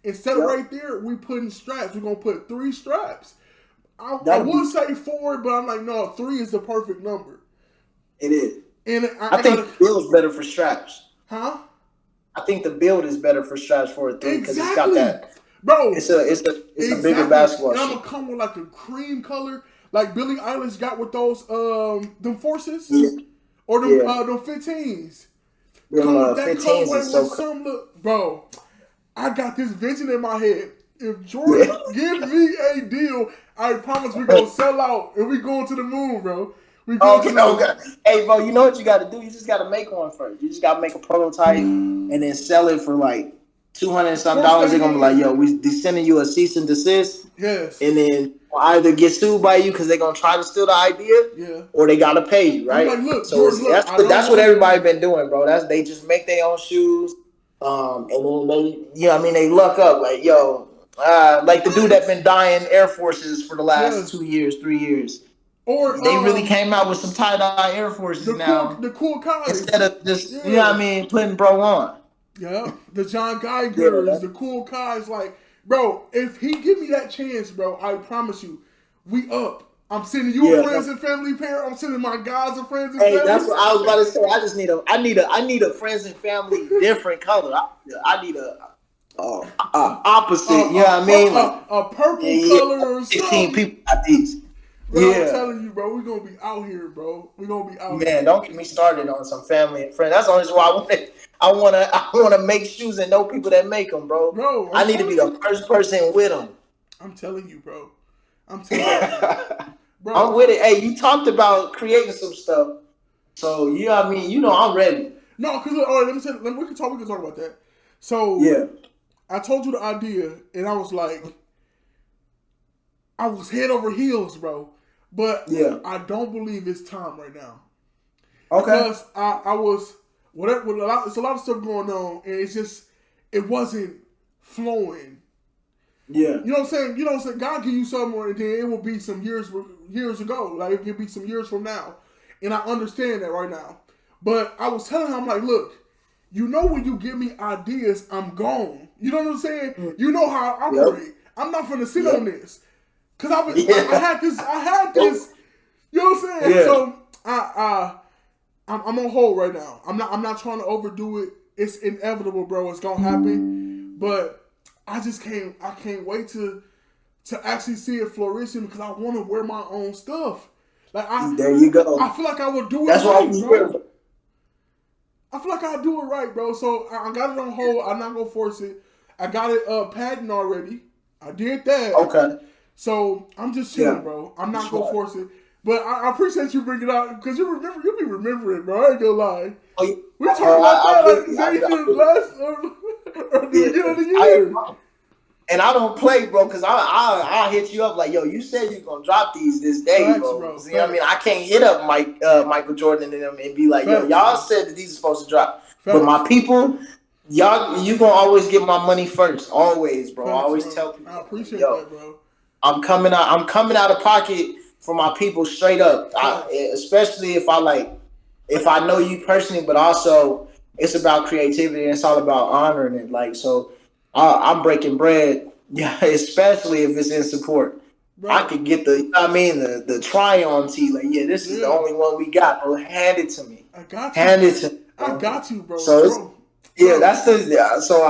Instead of Yep. right there, we putting straps. We're gonna put 3 straps. I That'd would be- say 4, but I'm like, no, 3 is the perfect number. It is. And I think the build's better for straps. huh? I think the build is better for straps for a three because it's got Exactly, that. bro. It's a bigger basketball And I'm shoe. gonna come with like a cream color, like Billie Eilish got with those them forces Yeah. or them Yeah. them 15s. Them Come with that 15s colorway is so with some look, bro. I got this vision in my head. If Jordan give me a deal, I promise we gonna sell out and we going to the moon, bro. We going to Okay, the moon. okay. Hey, bro, you know what you got to do? You just got to make one first. You just got to make a prototype and then sell it for like $200 and some dollars. They're gonna be like, yo, we sending you a cease and desist, Yes. and then either get sued by you because they're gonna try to steal the idea, Yeah. or they gotta pay you, right? I'm like, look, so Jordan, look, that's what everybody been doing, bro. They just make their own shoes, and then they luck up like, yo, like the dude that been dying Air Forces for the last 2 years, 3 years. Or They really came out with some tie-dye Air Forces now the cool guys. instead of just putting bro on. Yeah, the John Geigers, Yeah. the cool guys. Like, bro, if he give me that chance, bro, I promise you, we up. I'm sending you a friends and family pair. I'm sending my guys a friends and family. Hey, that's what I was about to say. I just need a friends and family different color. I need a opposite. You know what I mean? Like, a purple color or 15 something. people got these. Bro, I'm telling you, bro, we're gonna be out here, bro. We're gonna be out here. Man, don't get me started on some family and friends. That's the only reason why I wanna make shoes and know people that make them, bro. Bro, I need to be the first person with them. I'm telling you, bro. I'm telling you, bro. I'm with it. Hey, you talked about creating some stuff, so you know what I mean. You know I'm ready. No, because all right, we can talk about that. So Yeah, I told you the idea, and I was like, I was head over heels, bro. But yeah. I don't believe it's time right now. Okay. Because I was it's a lot of stuff going on, and it wasn't flowing. Yeah. You know what I'm saying? God give you something, and then it will be some years ago. Like it could be some years from now, and I understand that right now. But I was telling him, I'm like, look, when you give me ideas, I'm gone. You know what I'm saying? You know how I operate. Yep. I'm not gonna sit on this. Cause I had this. You know what I'm saying? Yeah. So I'm on hold right now. I'm not trying to overdo it. It's inevitable, bro. It's gonna happen. But I can't wait to actually see it flourishing because I want to wear my own stuff. Like there you go. I feel like I would do it. That's right, what I was bro. I feel like I'll do it right, bro. So I got it on hold. I'm not gonna force it. I got it patent already. I did that. Okay. So I'm just chilling, Yeah. bro. I'm not That's gonna right. force it. But I appreciate you bringing it out because you be remembering, bro. I ain't gonna lie. Oh, yeah. We talking about I that really, like Nathan last or the yeah. beginning of the year. And I don't play, bro, because I'll hit you up like, yo, you said you're gonna drop these this day, Facts, bro. bro. You know what I mean? Facts. I can't hit up Michael Jordan and them and be like, yo, Facts, y'all bro. said that these are supposed to drop. But Facts. my people, y'all, you gonna always get my money first. Always, bro. I Facts, always bro. tell people, I like, appreciate yo, that, bro. I'm coming out of pocket for my people straight up. Facts. Especially if I know you personally, but also it's about creativity and it's all about honoring it. Like, so I'm breaking bread, yeah, especially if it's in support. I Bro. could get the, you know what I mean, the try on tee. Like, yeah, this is the Yeah. only one we got, bro. Hand it to me. I got you. Hand it to me, I bro. got you, bro. So it's, Bro. yeah, Bro. that's the, yeah, so